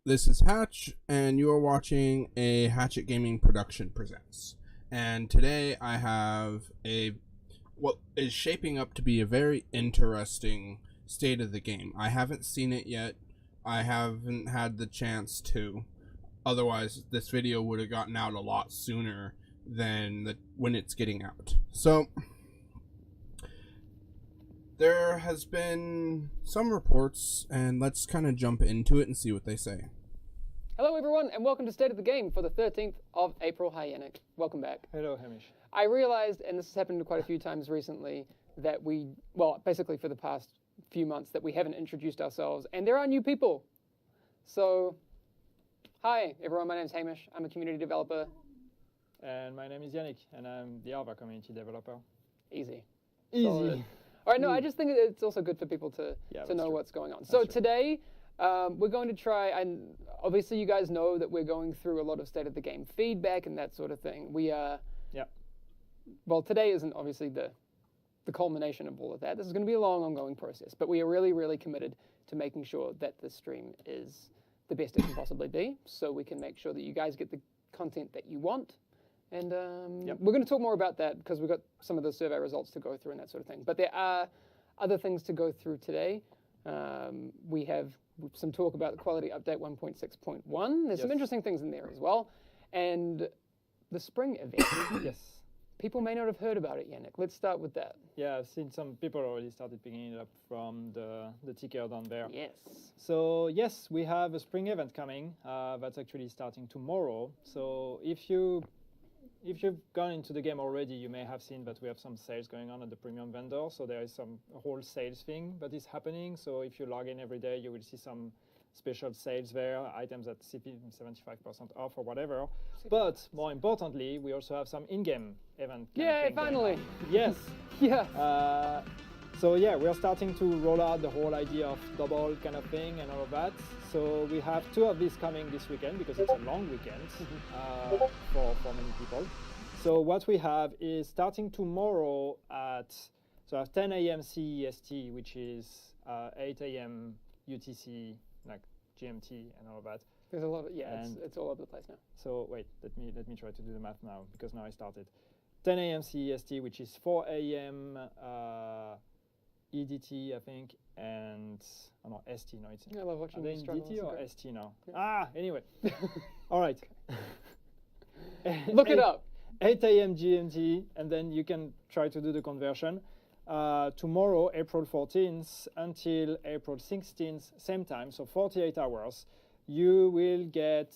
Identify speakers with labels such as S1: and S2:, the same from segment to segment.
S1: This is Hatch, and you are watching a Hatchet Gaming Production Presents. And today I have what is shaping up to be a very interesting state of the game. I haven't seen it yet. I haven't had the chance to. Otherwise, this video would have gotten out a lot sooner than when it's getting out. So, there has been some reports, and let's kind of jump into it and see what they say.
S2: Hello everyone, and welcome to State of the Game for the 13th of April. Hi Yannick, welcome back.
S3: Hello Hamish.
S2: I realized, and this has happened quite a few times recently, that basically for the past few months, that we haven't introduced ourselves, and there are new people. So, hi everyone, my name is Hamish, I'm a community developer.
S3: And my name is Yannick, and I'm the Java community developer.
S2: Easy.
S3: Easy.
S2: Solid. All right, no, I just think it's also good for people to know what's going on. So today, we're going to try, and obviously you guys know that we're going through a lot of State of the Game feedback and that sort of thing. We are, well, today isn't obviously the culmination of all of that. This is going to be a long, ongoing process, but we are really, really committed to making sure that the stream is the best it can possibly be, so we can make sure that you guys get the content that you want. And we're going to talk more about that because we've got some of the survey results to go through and that sort of thing. But there are other things to go through today. We have some talk about the quality update 1.6.1. There's some interesting things in there as well. And the spring event.
S3: Yes.
S2: People may not have heard about it, Yannick. Let's start with that.
S3: Yeah, I've seen some people already started picking it up from the ticker down there.
S2: Yes.
S3: So yes, we have a spring event coming. That's actually starting tomorrow. So if you've gone into the game already, you may have seen that we have some sales going on at the premium vendor. So there is some whole sales thing that is happening. So if you log in every day, you will see some special sales there, items at 75% off or whatever. But more importantly, we also have some in-game event.
S2: Yay, finally!
S3: Yes.
S2: Yeah.
S3: So yeah, we are starting to roll out the whole idea of double kind of thing and all of that. So we have 2 of these coming this weekend because it's a long weekend for many people. So what we have is starting tomorrow at 10 a.m. CEST, which is 8 a.m. UTC, like GMT and all of that.
S2: There's a lot of, it's all over the place now.
S3: So wait, let me try to do the math now because now I started. 10 a.m. CEST, which is 4 a.m. EDT, I think, and ST. No, it's.
S2: I love watching
S3: are they
S2: you
S3: in
S2: struggle.
S3: DT or ST now? Yeah. Anyway. All right.
S2: Look it up.
S3: 8 a.m. GMT, and then you can try to do the conversion. Tomorrow, April 14th until April 16th, same time, so 48 hours, you will get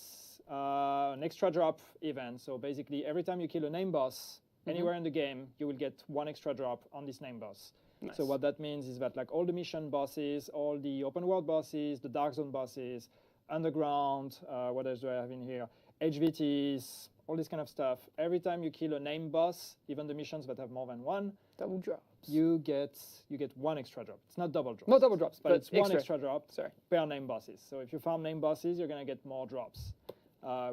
S3: an extra drop event. So basically, every time you kill a name boss anywhere in the game, you will get 1 extra drop on this name boss. Nice. So what that means is that like all the mission bosses, all the open world bosses, the dark zone bosses, underground, what else do I have in here? HVTs, all this kind of stuff. Every time you kill a name boss, even the missions that have more than 1,
S2: double drops.
S3: You get 1 extra drop. It's not double drops.
S2: Not double drops,
S3: but it's
S2: extra.
S3: 1 extra drop per name bosses. So if you farm name bosses, you're gonna get more drops,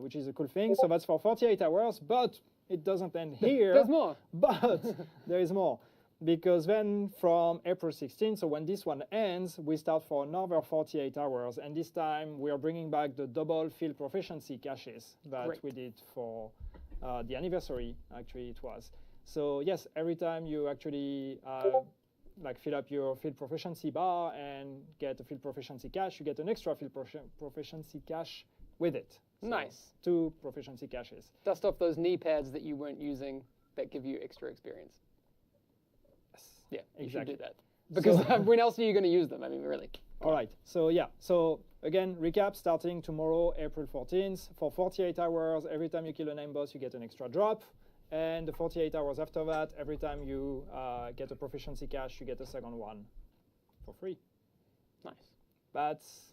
S3: which is a cool thing. So that's for 48 hours, but it doesn't end here.
S2: There's more.
S3: But there is more. Because then from April 16th, so when this one ends, we start for another 48 hours. And this time we are bringing back the double field proficiency caches that we did for the anniversary, actually it was. So yes, every time you actually fill up your field proficiency bar and get a field proficiency cache, you get an extra field proficiency cache with it. So
S2: nice.
S3: 2 proficiency caches.
S2: Dust off those knee pads that you weren't using that give you extra experience. Yeah, exactly. You should do that. Because when else are you going to use them? I mean, really.
S3: All right. So yeah. So again, recap, starting tomorrow, April 14th, for 48 hours, every time you kill a name boss, you get an extra drop. And the 48 hours after that, every time you get a proficiency cache, you get a second one for free.
S2: Nice.
S3: That's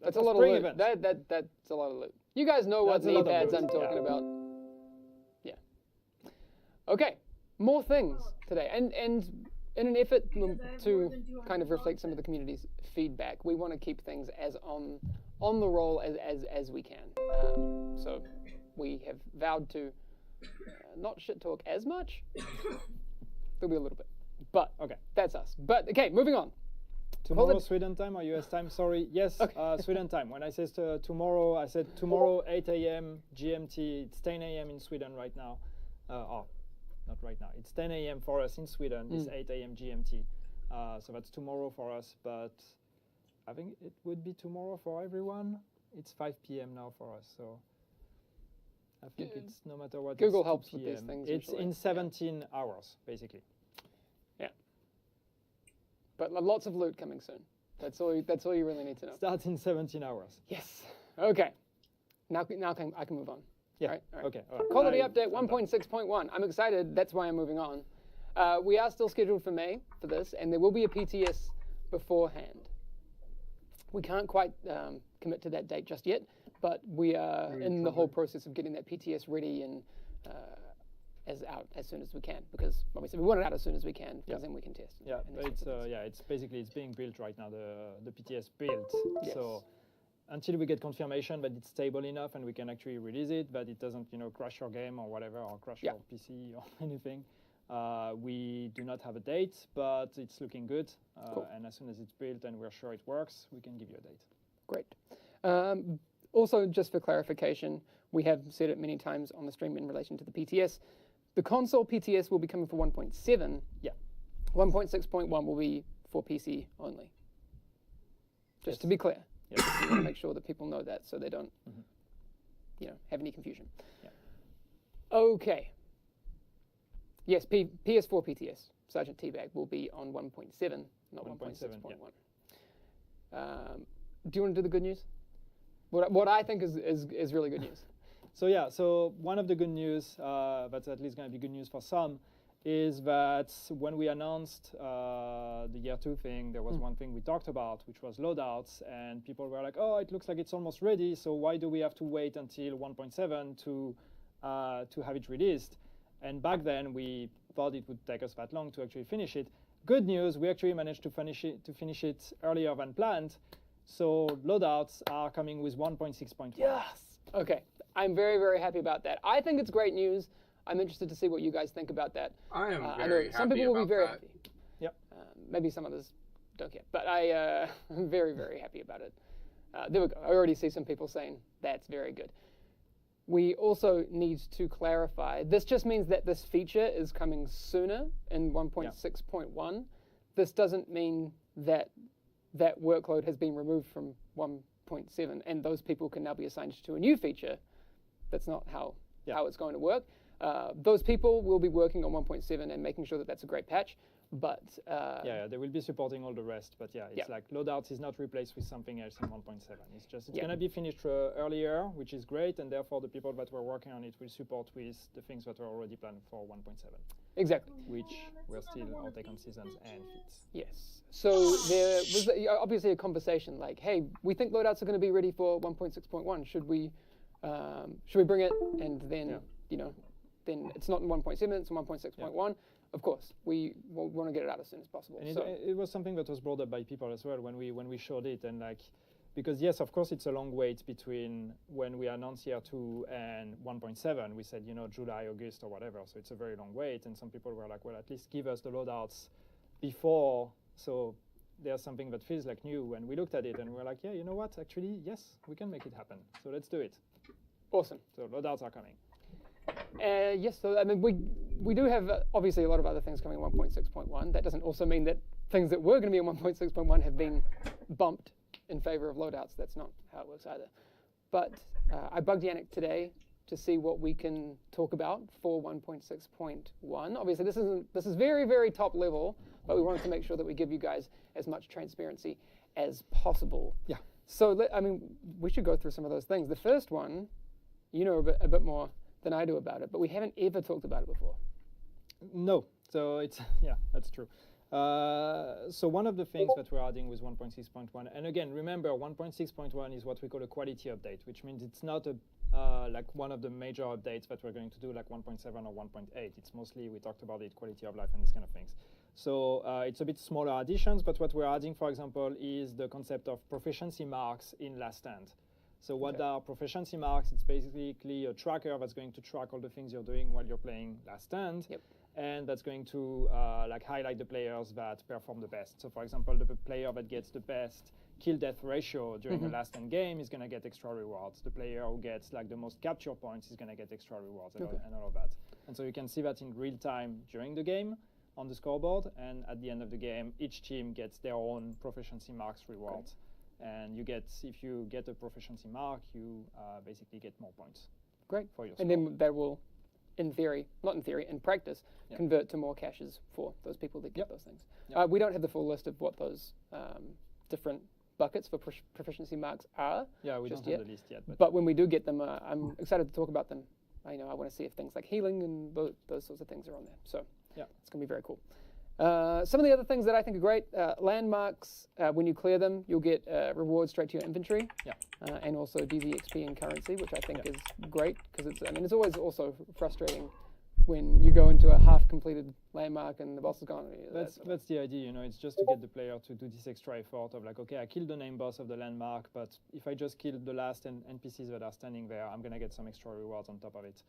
S2: a lot of loot. That's a lot of loot. You guys know what knee pads I'm talking about. Yeah. Okay. More things today, and in an effort to kind of reflect some of the community's feedback, we want to keep things as on the roll as we can. So we have vowed to not shit talk as much. There'll be a little bit, but okay, that's us. But okay, moving on.
S3: Tomorrow Sweden time or US time? Sorry. Yes, okay. Sweden time. When I say tomorrow, I said tomorrow 8 a.m. GMT. It's 10 a.m. in Sweden right now. Not right now. It's 10 a.m. for us in Sweden. It's 8 a.m. GMT. So that's tomorrow for us, but I think it would be tomorrow for everyone. It's 5 p.m. now for us, so I think it's no matter what.
S2: Google helps with these things.
S3: It's usually in 17 hours, basically.
S2: Yeah. But lots of loot coming soon. That's all you really need to know.
S3: Starts in 17 hours.
S2: Yes. Okay. Now I can move on.
S3: Yeah.
S2: All right.
S3: Okay. All right.
S2: Quality update 1.6.1. I'm excited. That's why I'm moving on. We are still scheduled for May for this, and there will be a PTS beforehand. We can't quite commit to that date just yet, but we are in the whole process of getting that PTS ready and out as soon as we can, because obviously we want it out as soon as we can, because then we can test.
S3: Yeah, it's basically it's being built right now. The PTS built.
S2: Yes.
S3: So until we get confirmation that it's stable enough and we can actually release it, but it doesn't crash your game or whatever, or crash your PC or anything. We do not have a date, but it's looking good.
S2: Cool.
S3: And as soon as it's built and we're sure it works, we can give you a date.
S2: Great. Also, just for clarification, we have said it many times on the stream in relation to the PTS. The console PTS will be coming for 1.7.
S3: Yeah.
S2: 1.6.1 will be for PC only. Just to be clear.
S3: Yes.
S2: We want to make sure that people know that, so they don't, have any confusion.
S3: Yeah.
S2: Okay. Yes, PS4 PTS, Sergeant Teabag, will be on 1.7, not 1.6.1.
S3: Yeah.
S2: Do you want to do the good news? What I think is really good news.
S3: So one of the good news, that's at least going to be good news for some, is that when we announced the year 2 thing, there was one thing we talked about, which was loadouts, and people were like, oh, it looks like it's almost ready, so why do we have to wait until 1.7 to have it released? And back then, we thought it would take us that long to actually finish it. Good news, we actually managed to finish it earlier than planned. So loadouts are coming with 1.6.1.
S2: Yes. Okay. I'm very, very happy about that. I think it's great news. I'm interested to see what you guys think about that.
S1: I am
S2: I know some people will be very happy.
S3: Yep.
S2: Maybe some others don't care. But I'm very, very happy about it. There we go. I already see some people saying that's very good. We also need to clarify, this just means that this feature is coming sooner in 1.6.1. This doesn't mean that that workload has been removed from 1.7 and those people can now be assigned to a new feature. That's not how it's going to work. Those people will be working on 1.7 and making sure that that's a great patch. But
S3: they will be supporting all the rest. But it's like loadouts is not replaced with something else in 1.7. It's just going to be finished earlier, which is great, and therefore the people that were working on it will support with the things that were already planned for 1.7.
S2: Exactly.
S3: Which were still Take-On Seasons and Fits.
S2: Yes. So there was obviously a conversation like, hey, we think loadouts are going to be ready for 1.6.1. Should we bring it? And then then it's not in 1.7, it's in 1.6.1. Of course, we want to get it out as soon as possible.
S3: And it was something that was brought up by people as well when we showed it, and because yes, of course, it's a long wait between when we announced year 2 and 1.7. We said July, August, or whatever. So it's a very long wait, and some people were like, well, at least give us the loadouts before, so there's something that feels like new. And we looked at it and we're like, yeah, you know what? Actually, yes, we can make it happen. So let's do it.
S2: Awesome.
S3: So loadouts are coming.
S2: Yes, so I mean, we do have obviously a lot of other things coming in 1.6.1. That doesn't also mean that things that were going to be in 1.6.1 have been bumped in favor of loadouts. That's not how it works either. But I bugged Yannick today to see what we can talk about for 1.6.1. Obviously, this is very, very top level, but we wanted to make sure that we give you guys as much transparency as possible.
S3: Yeah.
S2: So, we should go through some of those things. The first one, a bit more than I do about it, but we haven't ever talked about it before.
S3: No, so it's that's true. So one of the things that we're adding with 1.6.1, and again, remember 1.6.1 is what we call a quality update, which means it's not like one of the major updates that we're going to do like 1.7 or 1.8. It's mostly, we talked about it, quality of life and these kind of things. So it's a bit smaller additions, but what we're adding, for example, is the concept of proficiency marks in Last Stand. So what are proficiency marks? It's basically a tracker that's going to track all the things you're doing while you're playing Last Stand.
S2: Yep.
S3: and that's going to like highlight the players that perform the best. So for example, the player that gets the best kill-death ratio during the last end game is going to get extra rewards. The player who gets like the most capture points is going to get extra rewards and all of that. And so you can see that in real time during the game on the scoreboard, and at the end of the game, each team gets their own proficiency marks reward. And you get, if you get a proficiency mark, you basically get more points.
S2: Great.
S3: For your
S2: and
S3: score.
S2: then that will, in theory, not in theory, in practice, convert to more caches for those people that get those things. We don't have the full list of what those different buckets for proficiency marks are.
S3: Yeah, we don't have the list yet.
S2: But when we do get them, I'm excited to talk about them. I want to see if things like healing and those sorts of things are on there. So it's going to be very cool. Some of the other things that I think are great, landmarks, when you clear them, you'll get rewards straight to your inventory. And also DZXP and currency, which I think is great, because it's always also frustrating when you go into a half-completed landmark and the boss is gone.
S3: That's the idea, it's just to get the player to do this extra effort of like, okay, I killed the name boss of the landmark, but if I just kill the last NPCs that are standing there, I'm going to get some extra rewards on top of it.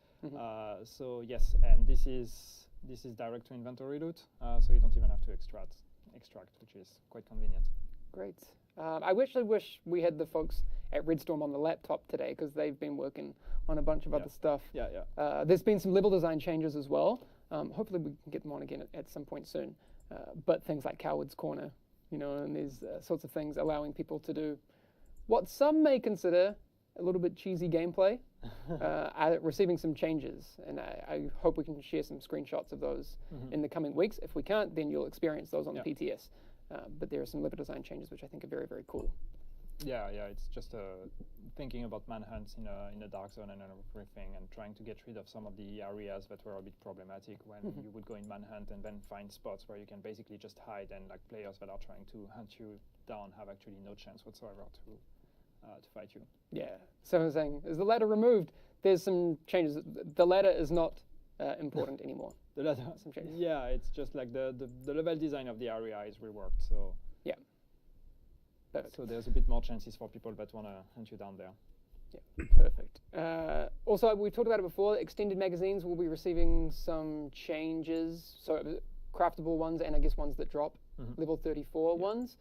S3: So yes, and this is direct to inventory loot, so you don't even have to extract, which is quite convenient.
S2: Great. I wish we had the folks at Redstorm on the laptop today, because they've been working on a bunch of other stuff. There's been some level design changes as well. Hopefully we can get them on again at some point soon. But things like Coward's Corner, and these sorts of things, allowing people to do what some may consider a little bit cheesy gameplay, receiving some changes. And I hope we can share some screenshots of those in the coming weeks. If we can't, then you'll experience those on the PTS. But there are some level design changes which I think are very, very cool.
S3: Yeah, it's just thinking about manhunts in a dark zone and everything, and trying to get rid of some of the areas that were a bit problematic when you would go in manhunt and then find spots where you can basically just hide, and like players that are trying to hunt you down have actually no chance whatsoever to fight you. Yeah.
S2: So I was saying, is the ladder removed? There's some changes. The ladder is not important anymore.
S3: The ladder.
S2: Some changes.
S3: Yeah, it's just like the level design of the area is reworked. So
S2: yeah. Perfect.
S3: So there's a bit more chances for people that want to hunt you down there.
S2: Yeah, perfect. Also, we talked about it before. Extended magazines will be receiving some changes. So craftable ones, and I guess ones that drop level 34 ones.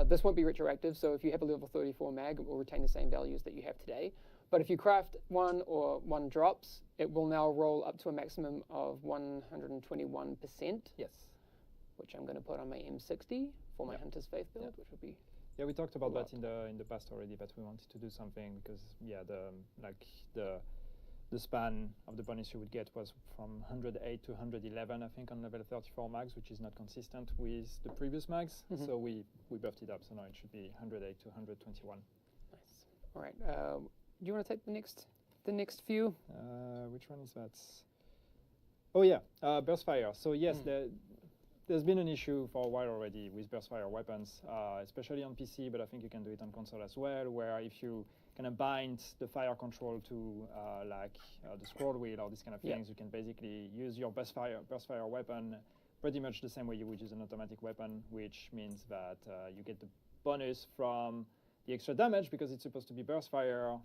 S2: This won't be retroactive, so if you have a level 34 mag, it will retain the same values that you have today. But if you craft one or one drops, it will now roll up to a maximum of 121%.
S3: Yes.
S2: Which I'm going to put on my M60 for my Hunter's Faith build, which would be...
S3: Yeah, we talked about that in the past already, but we wanted to do something because the span of the bonus you would get was from 108 to 111, I think, on level 34 mags, which is not consistent with the previous mags. So we buffed it up, so now it should be 108 to 121.
S2: Nice. All right. Do you want to take the next few?
S3: Which one is that? Oh yeah, burst fire. So yes, there's been an issue for a while already with burst fire weapons, especially on PC, but I think you can do it on console as well, where if you kind of bind the fire control to the scroll wheel or these kind of things, you can basically use your burst fire weapon pretty much the same way you would use an automatic weapon, which means that you get the bonus from the extra damage because it's supposed to be burst fire,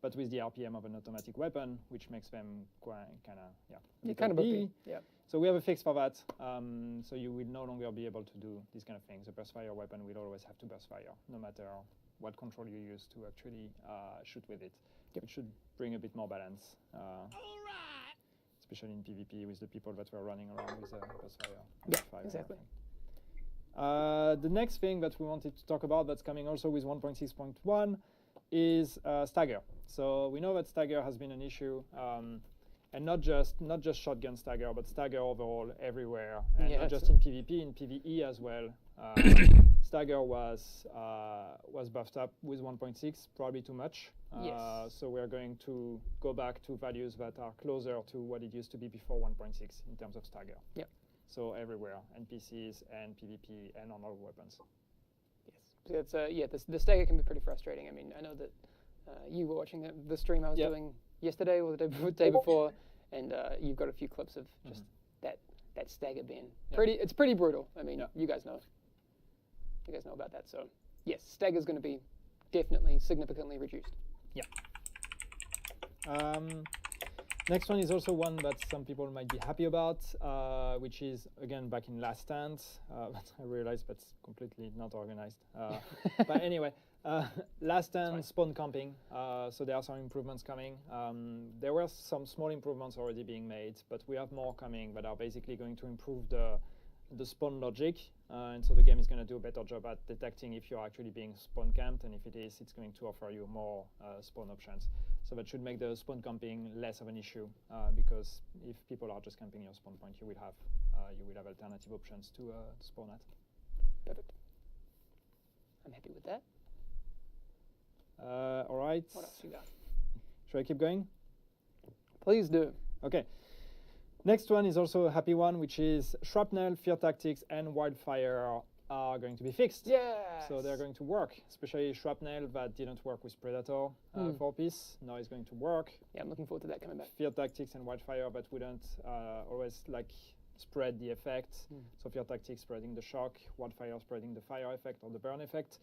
S3: but with the RPM of an automatic weapon, which makes them kind of OP.
S2: Yeah.
S3: So we have a fix for that. So you will no longer be able to do these kind of things. A burst fire weapon will always have to burst fire, no matter what control you use to actually shoot with it. It should bring a bit more balance, especially in PvP with the people that were running around with burst fire.
S2: Yeah, exactly.
S3: The next thing that we wanted to talk about that's coming also with 1.6.1 is stagger. So we know that stagger has been an issue, and not just shotgun stagger, but stagger overall everywhere, and not just in PvP, in PvE as well. Stagger was buffed up with 1.6, probably too much. So we're going to go back to values that are closer to what it used to be before 1.6 in terms of stagger.
S2: Yeah.
S3: So everywhere, NPCs and PvP and on all weapons.
S2: Yes. So it's the stagger can be pretty frustrating. I mean, I know that you were watching the stream I was doing yesterday or the day before, and you've got a few clips of just that stagger being it's pretty brutal. I mean, you guys know about that. So yes, stagger's going to be definitely significantly reduced.
S3: Yeah. Next one is also one that some people might be happy about, which is, again, back in Last Stand. But I realize that's completely not organized. But anyway, Last Stand spawn camping. So there are some improvements coming. There were some small improvements already being made, but we have more coming that are basically going to improve the spawn logic. And so the game is going to do a better job at detecting if you're actually being spawn camped, and if it is, it's going to offer you more spawn options. So that should make the spawn camping less of an issue, because if people are just camping your spawn point, you will have alternative options to spawn at.
S2: Perfect. I'm happy with that.
S3: All right.
S2: What else you got?
S3: Should I keep going?
S2: Please do.
S3: Okay. Next one is also a happy one, which is Shrapnel, Fear Tactics, and Wildfire are going to be fixed.
S2: Yes.
S3: So they're going to work, especially Shrapnel that didn't work with Predator 4-piece. Now it's going to work.
S2: Yeah, I'm looking forward to that coming back.
S3: Fear Tactics and Wildfire that wouldn't always spread the effect. So Fear Tactics spreading the shock, Wildfire spreading the fire effect or the burn effect.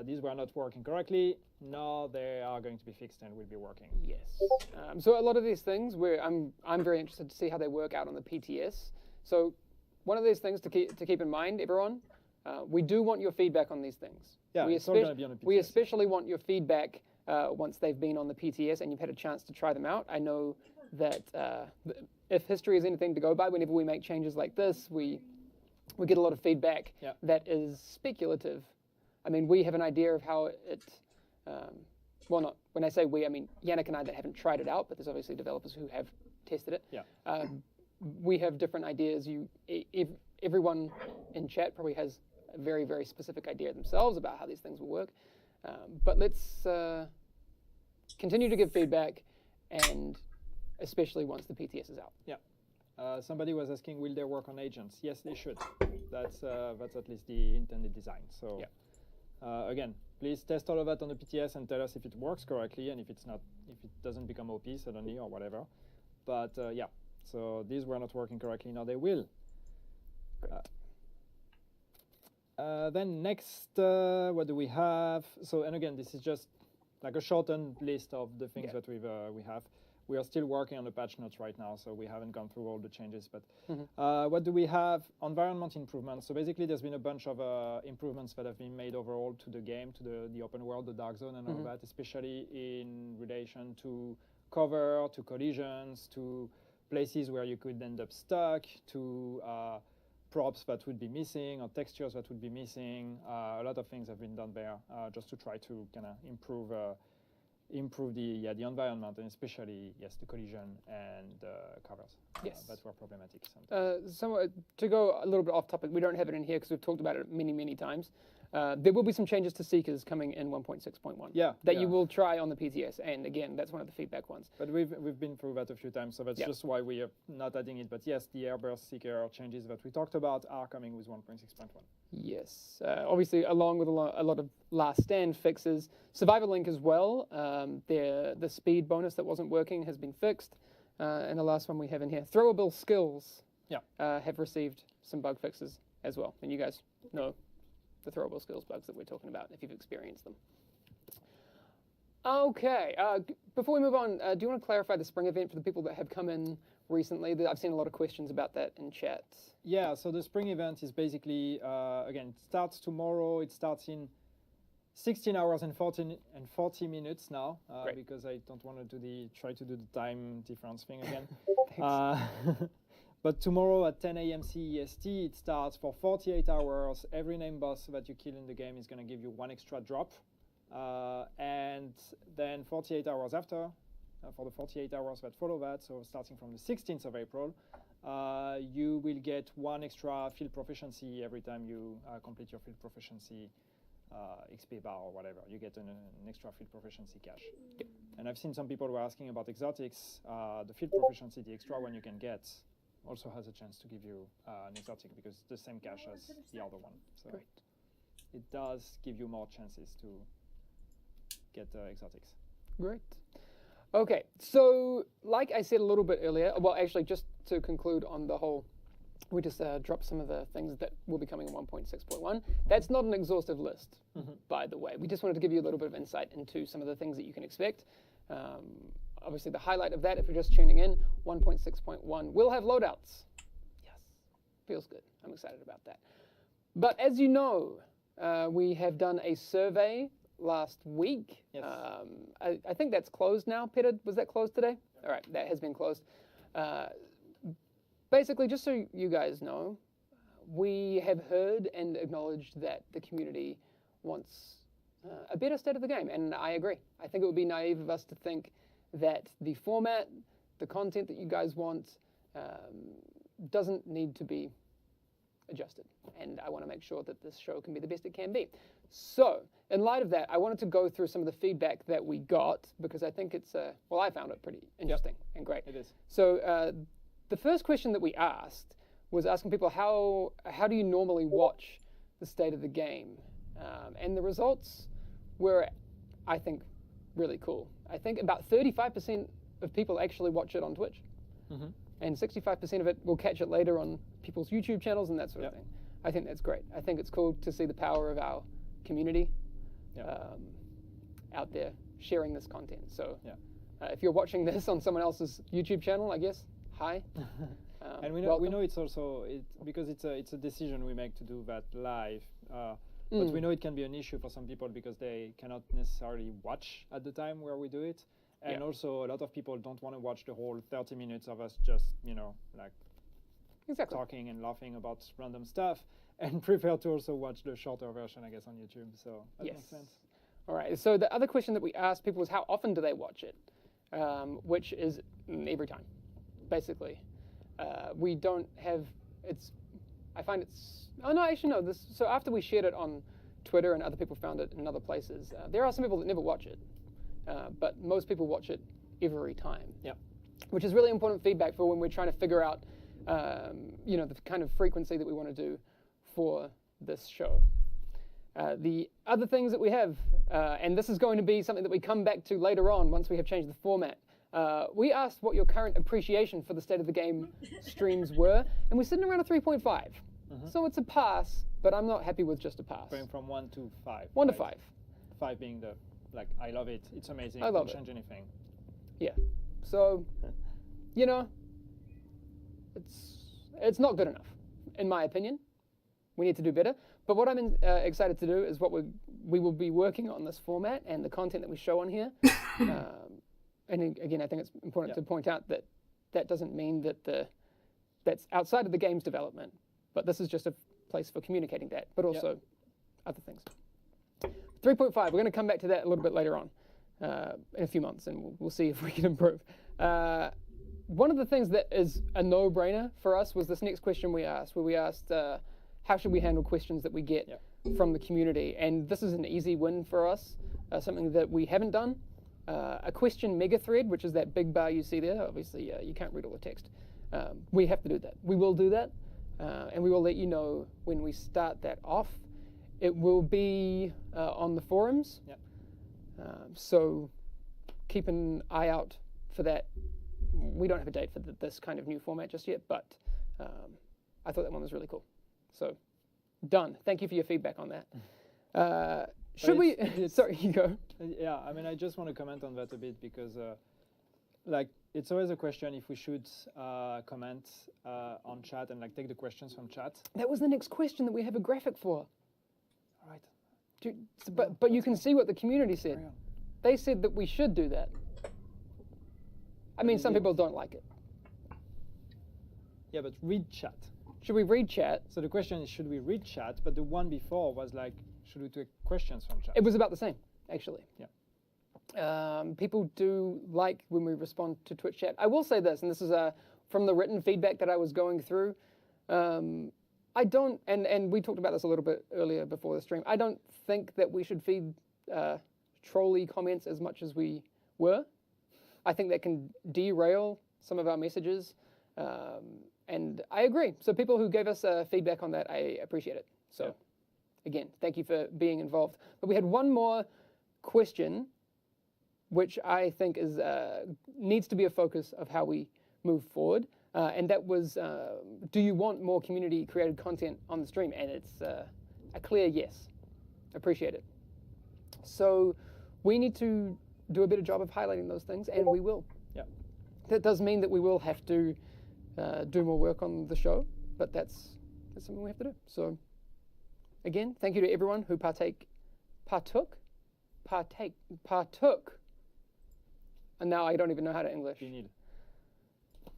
S3: These were not working correctly. Now they are going to be fixed and will be working.
S2: Yes. So a lot of these things, I'm very interested to see how they work out on the PTS. So one of these things to keep in mind, everyone, we do want your feedback on these things.
S3: Yeah, it's all going to be on the PTS.
S2: We especially want your feedback once they've been on the PTS and you've had a chance to try them out. I know that if history is anything to go by, whenever we make changes like this, we get a lot of feedback that is speculative. I mean, we have an idea of how it, well, not when I say we, I mean Yannick and I that haven't tried it out, but there's obviously developers who have tested it.
S3: Yeah.
S2: We have different ideas. Everyone in chat probably has a very, very specific idea themselves about how these things will work. But let's continue to give feedback, and especially once the PTS is out.
S3: Yeah. Somebody was asking, will they work on agents? Yes, they should. That's at least the intended design. So. Yeah. Again, please test all of that on the PTS and tell us if it works correctly and if it doesn't become OP suddenly or whatever. But yeah, so these were not working correctly. Now they will. Then next, what do we have? So, and again, this is just like a shortened list of the things that we have. We are still working on the patch notes right now, so we haven't gone through all the changes. But what do we have? Environment improvements. So basically, there's been a bunch of improvements that have been made overall to the game, to the open world, the dark zone, and all that, especially in relation to cover, to collisions, to places where you could end up stuck, to props that would be missing or textures that would be missing. A lot of things have been done there just to try to kind of improve the environment, and especially the collision and covers that were problematic.
S2: So to go a little bit off topic, we don't have it in here because we've talked about it many times. There will be some changes to Seekers coming in 1.6.1 you will try on the PTS, and again, that's one of the feedback ones.
S3: But we've been through that a few times, so that's just why we are not adding it. But yes, the Airburst Seeker changes that we talked about are coming with 1.6.1.
S2: Yes, obviously along with a lot of Last Stand fixes. Survivor Link as well, the speed bonus that wasn't working has been fixed. And the last one we have in here, throwable skills have received some bug fixes as well. And you guys know the throwable skills bugs that we're talking about if you've experienced them. Okay, before we move on, do you want to clarify the spring event for the people that have come in recently? I've seen a lot of questions about that in chat.
S3: Yeah, so the spring event is basically, again, it starts tomorrow. It starts in 16 hours and 40 minutes now, because I don't want to try to do the time difference thing again. But tomorrow at 10 a.m. CEST, it starts for 48 hours. Every name boss that you kill in the game is going to give you one extra drop. And then 48 hours after, for the 48 hours that follow that, so starting from the 16th of April, you will get one extra field proficiency every time you complete your field proficiency XP bar or whatever. You get an extra field proficiency cache. Yep. And I've seen some people who are asking about exotics. The field proficiency, the extra one you can get, also has a chance to give you an exotic because it's the same cache as the other one. So it does give you more chances to get exotics.
S2: Great. Okay, so like I said a little bit earlier, well, actually, just to conclude on the whole, we just dropped some of the things that will be coming in 1.6.1. That's not an exhaustive list, by the way. We just wanted to give you a little bit of insight into some of the things that you can expect. obviously the highlight of that, if you're just tuning in, 1.6.1 will have loadouts. Yes, feels good. I'm excited about that. But as you know, we have done a survey last week.
S3: Yes.
S2: I think that's closed now. Peter, was that closed today? All right, that has been closed. Basically, just so you guys know, we have heard and acknowledged that the community wants a better state of the game, and I agree. I think it would be naive of us to think that the format, the content that you guys want, doesn't need to be adjusted, and I want to make sure that this show can be the best it can be. So, in light of that, I wanted to go through some of the feedback that we got, because I think it's, well, I found it pretty interesting and great.
S3: It is.
S2: So, the first question that we asked was asking people, how do you normally watch the state of the game? And the results were, I think, really cool. I think about 35% of people actually watch it on Twitch. Mm-hmm. And 65% of it will catch it later on people's YouTube channels and that sort of thing. I think that's great. I think it's cool to see the power of our community out there sharing this content. So if you're watching this on someone else's YouTube channel, I guess, hi.
S3: And we know it's also, because it's a decision we make to do that live. But we know it can be an issue for some people because they cannot necessarily watch at the time where we do it. And also, a lot of people don't want to watch the whole 30 minutes of us just, like talking and laughing about random stuff, and prefer to also watch the shorter version, I guess, on YouTube. So that makes sense. All
S2: right. So the other question that we asked people was how often do they watch it, which is every time, basically. We don't have, I find it's, oh no, actually no. So after we shared it on Twitter and other people found it in other places, there are some people that never watch it. But most people watch it every time. Yep. Which is really important feedback for when we're trying to figure out, the kind of frequency that we want to do for this show. The other things that we have, and this is going to be something that we come back to later on once we have changed the format. We asked what your current appreciation for the State of the Game streams were, and we're sitting around a 3.5. Mm-hmm. So it's a pass, but I'm not happy with just a pass.
S3: Going from 1 to 5.
S2: 1 to 5.
S3: 5 being the, I love it. It's amazing.
S2: I love
S3: it. Don't change anything.
S2: Yeah. So, it's not good enough, in my opinion. We need to do better. But what I'm excited to do is what we will be working on this format and the content that we show on here. And again, I think it's important to point out that that doesn't mean that that's outside of the game's development, but this is just a place for communicating that, but also other things. 3.5, we're going to come back to that a little bit later on in a few months, and we'll see if we can improve. One of the things that is a no-brainer for us was this next question we asked, where we asked, how should we handle questions that we get from the community? And this is an easy win for us, something that we haven't done. A question mega thread, which is that big bar you see there. Obviously, you can't read all the text. We have to do that. We will do that, and we will let you know when we start that off. It will be on the forums, so keep an eye out for that. We don't have a date for this kind of new format just yet, but I thought that one was really cool. So, done. Thank you for your feedback on that. Should we? Sorry, you go.
S3: Yeah, I mean, I just want to comment on that a bit because, it's always a question if we should comment on chat and take the questions from chat.
S2: That was the next question that we have a graphic for. All right. But you can see what the community said. They said that we should do that. I mean, some people don't like it.
S3: Yeah, but read chat.
S2: Should we read chat?
S3: So the question is, should we read chat? But the one before was should we take questions from chat?
S2: It was about the same, actually.
S3: Yeah.
S2: People do like when we respond to Twitch chat. I will say this, and this is from the written feedback that I was going through. I don't, and we talked about this a little bit earlier before the stream. I don't think that we should feed trolly comments as much as we were. I think that can derail some of our messages. And I agree. So people who gave us feedback on that, I appreciate it. So again, thank you for being involved. But we had one more question, which I think is needs to be a focus of how we move forward. And that was, do you want more community-created content on the stream? And it's a clear yes. Appreciate it. So we need to do a better job of highlighting those things, and we will.
S3: Yeah.
S2: That does mean that we will have to do more work on the show, but that's something we have to do. So, again, thank you to everyone who partook, and now I don't even know how to English.
S3: You need.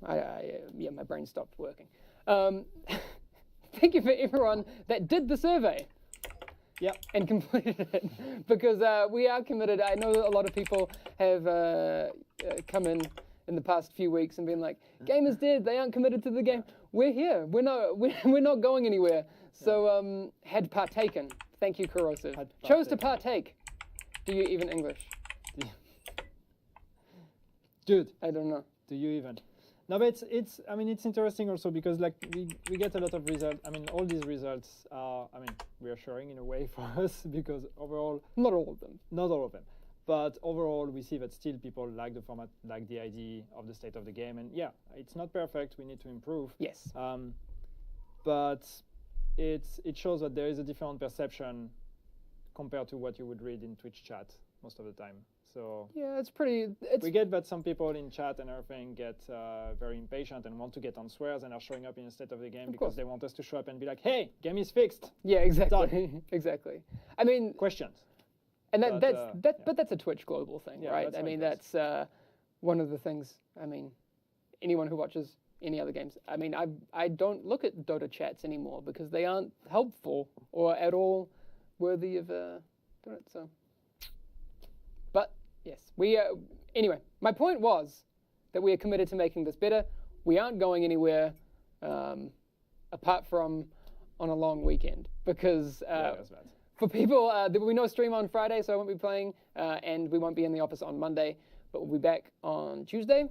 S2: Yeah, my brain stopped working. Thank you for everyone that did the survey.
S3: Yeah.
S2: And completed it, because we are committed. I know that a lot of people have come in the past few weeks and been like, "Game is dead. They aren't committed to the game." We're here. We're not going anywhere. So had partaken. Thank you, Corrosive. Chose to partake. Do you even English?
S3: Dude,
S2: I don't know.
S3: do you even? No, but it's I mean, it's interesting also because like we get a lot of results. I mean, all these results are, I mean, reassuring in a way for us because overall,
S2: Not all of them.
S3: not all of them, but overall we see that still people like the format, like the idea of the state of the game, and yeah, it's not perfect. We need to improve.
S2: Yes.
S3: But it shows that there is a different perception compared to what you would read in Twitch chat most of the time. So
S2: Yeah, it's pretty.
S3: we get that some people in chat and everything get very impatient and want to get on swears and are showing up in the state of the game because
S2: course.
S3: they want us to show up and be like, "Hey, game is fixed."
S2: Yeah, exactly. Exactly. I mean,
S3: Questions.
S2: and
S3: but,
S2: but that's a Twitch global thing,
S3: Yeah,
S2: right?
S3: that's
S2: I
S3: how
S2: mean,
S3: it goes.
S2: that's one of the things. I mean, anyone who watches any other games. I mean, I don't look at Dota chats anymore because they aren't helpful or at all worthy of doing it. So, but yes, we anyway. My point was that we are committed to making this better. We aren't going anywhere apart from on a long weekend because
S3: That's bad.
S2: for people, there will be no stream on Friday, so I won't be playing, and we won't be in the office on Monday, but we'll be back on Tuesday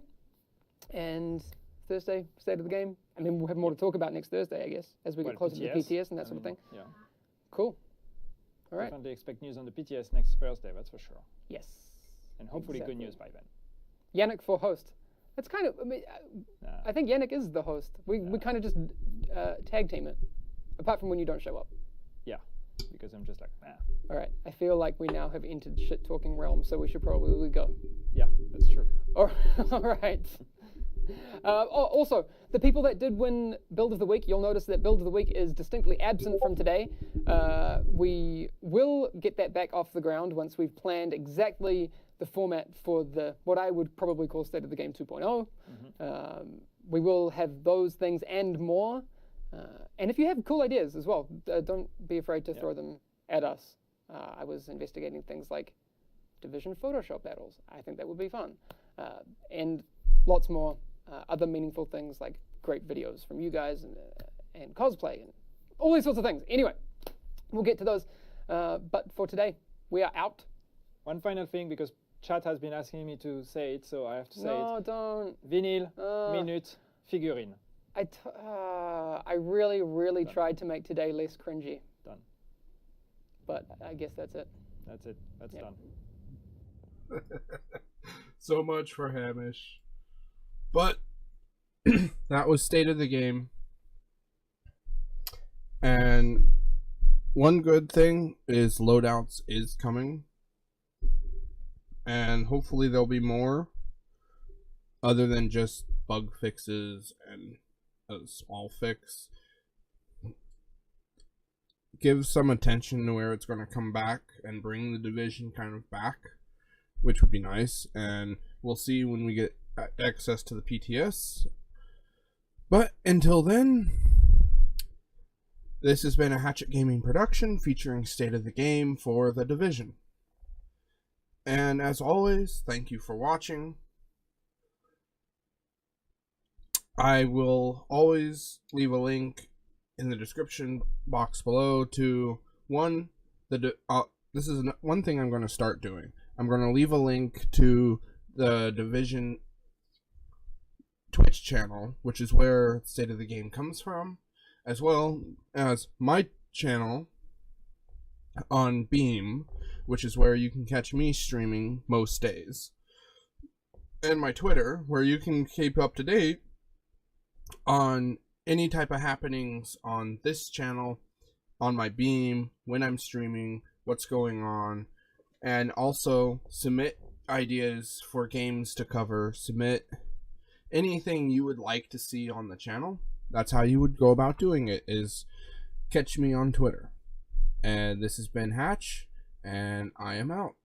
S2: and Thursday, state of the game. I mean, we'll have more to talk about next Thursday, I guess, as we get closer to the PTS and that sort of thing.
S3: Yeah.
S2: Cool. All right.
S3: Definitely expect news on the PTS next Thursday. That's for sure.
S2: Yes.
S3: And hopefully
S2: Exactly.
S3: good news by then.
S2: Yannick for host. That's kind of, I mean, I think Yannick is the host. We kind of just tag team it, apart from when you don't show up.
S3: Yeah, because I'm just like,
S2: All right. I feel like we now have entered shit talking realm, so we should probably go.
S3: yeah, that's true.
S2: All right. Also, the people that did win Build of the Week, you'll notice that Build of the Week is distinctly absent from today. We will get that back off the ground once we've planned exactly the format for what I would probably call State of the Game 2.0. We will have those things and more. And if you have cool ideas as well, don't be afraid to throw them at us. I was investigating things like Division Photoshop battles. I think that would be fun. And lots more other meaningful things like great videos from you guys and cosplay and all these sorts of things. Anyway, we'll get to those. But for today, we are out.
S3: One final thing, because chat has been asking me to say it, so I have to say it.
S2: No, don't.
S3: Vinyl, minute, figurine.
S2: I really tried to make today less cringy.
S3: Done.
S2: But I guess that's it.
S3: That's it. That's done.
S1: So much for Hamish. But that was State of the Game. And one good thing is loadouts is coming. And hopefully there'll be more other than just bug fixes and a small fix. Give some attention to where it's going to come back and bring the division kind of back, which would be nice. And we'll see when we get access to the PTS. But until then, this has been a Hatchet Gaming production featuring State of the Game for the division. And as always, thank you for watching. I will always leave a link in the description box below to this is one thing I'm going to start doing. I'm going to leave a link to the division Twitch channel, which is where State of the Game comes from, as well as my channel on Beam, which is where you can catch me streaming most days, and my Twitter, where you can keep up to date on any type of happenings on this channel, on my Beam, when I'm streaming, what's going on, and also submit ideas for games to cover, submit anything you would like to see on the channel. That's how you would go about doing it, is catch me on Twitter. And this has been Hatch, and I am out.